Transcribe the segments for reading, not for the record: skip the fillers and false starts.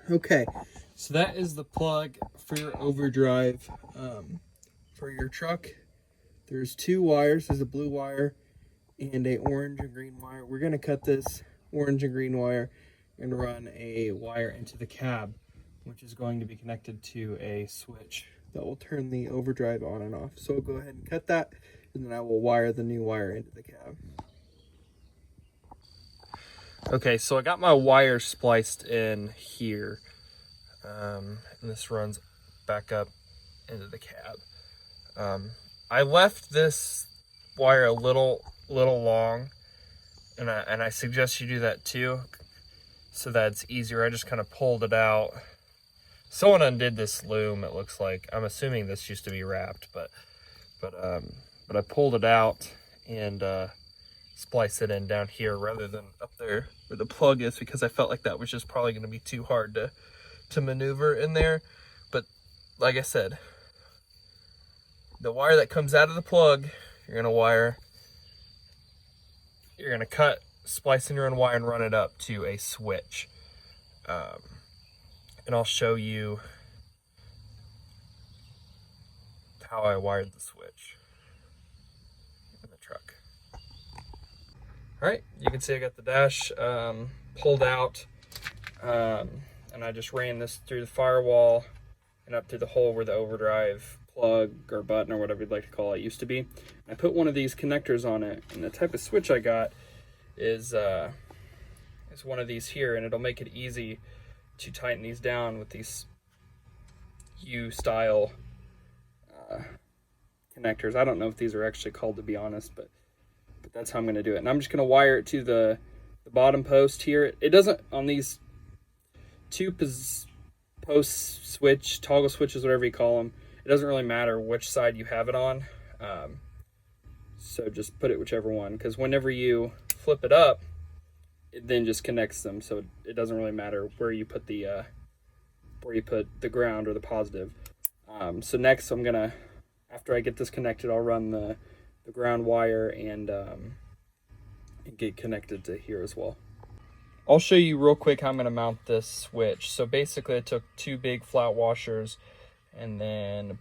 Okay, so that is the plug for your overdrive for your truck. There's two wires. There's a blue wire and a orange and green wire. We're going to cut this orange and green wire and run a wire into the cab, which is going to be connected to a switch that will turn the overdrive on and off. So I'll go ahead and cut that, and then I will wire the new wire into the cab. Okay, so I got my wire spliced in here, and this runs back up into the cab. I left this wire a little long, and I suggest you do that too, so that it's easier. I just kind of pulled it out. Someone undid this loom, it looks like. I'm assuming this used to be wrapped, but I pulled it out and spliced it in down here rather than up there where the plug is, because I felt like that was just probably going to be too hard to maneuver in there. But like I said, the wire that comes out of the plug, you're going to cut, splice in your own wire and run it up to a switch. And I'll show you how I wired the switch in the truck. All right, you can see I got the dash pulled out, and I just ran this through the firewall and up through the hole where the overdrive plug or button or whatever you'd like to call it used to be. I put one of these connectors on it, and the type of switch I got is one of these here, and it'll make it easy to tighten these down with these U-style connectors. I don't know if these are actually called, to be honest, but that's how I'm going to do it. And I'm just going to wire it to the bottom post here. It doesn't, on these two post switch, toggle switches, whatever you call them, it doesn't really matter which side you have it on. So just put it whichever one, because whenever you flip it up, it then just connects them. So it doesn't really matter where you put the ground or the positive. So next I'm gonna, after I get this connected, I'll run the ground wire and get connected to here as well. I'll show you real quick how I'm gonna mount this switch. So basically I took two big flat washers and then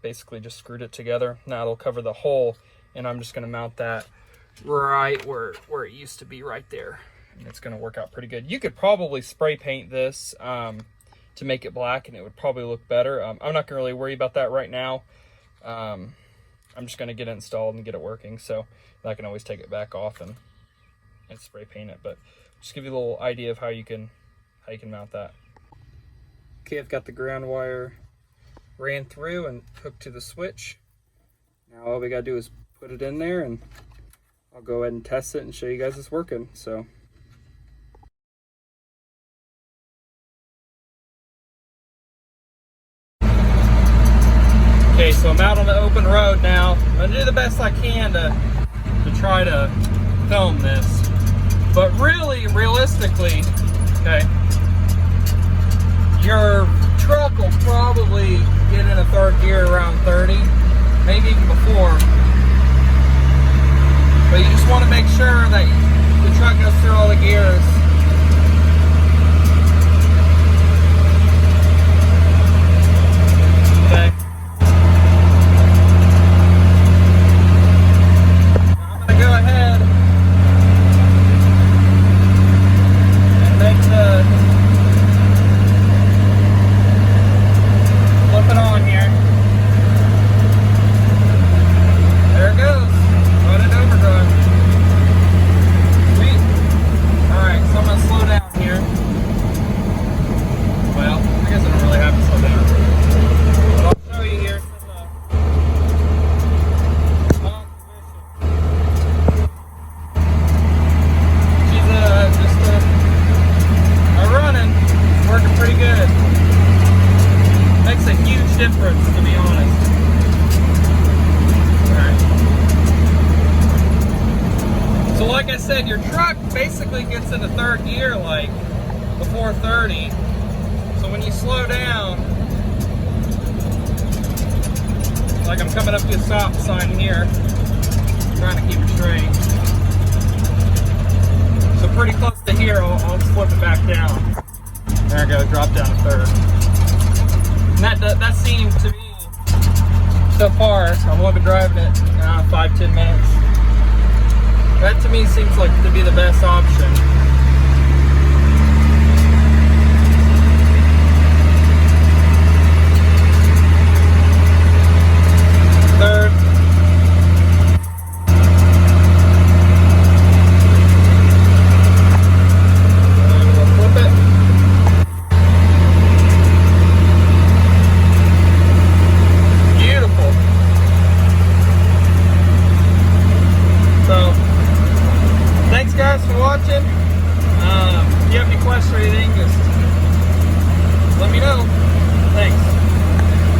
basically just screwed it together. Now it'll cover the hole, and I'm just gonna mount that right where it used to be, right there, and it's going to work out pretty good. You could probably spray paint this to make it black, and it would probably look better. I'm not going to really worry about that right now. I'm just going to get it installed and get it working, so I can always take it back off and spray paint it. But just give you a little idea of how you can mount that. Okay, I've got the ground wire ran through and hooked to the switch. Now all we got to do is put it in there, and I'll go ahead and test it and show you guys it's working. So okay, so I'm out on the open road now. I'm gonna do the best I can to try to film this, but really, realistically, okay, your truck will probably get in a third gear around 30, maybe even before. But you just want to make sure that the truck goes through all the gears. Okay. Now I'm going to go ahead and make flip it on here. There it goes. Running overdrive. Sweet. Alright, so I'm going to slow down here. Well, I guess I don't really have to slow down. But I'll show you here some long position. She's just running. It's working pretty good. Makes a huge difference, to be honest. So like I said, your truck basically gets into third gear like before 30. So when you slow down, like I'm coming up to a stop sign here, trying to keep it straight. So pretty close to here, I'll flip it back down. There I go, drop down to third. And that seemed to me, so far, I'm only been driving it 5-10 minutes. That to me seems like to be the best option.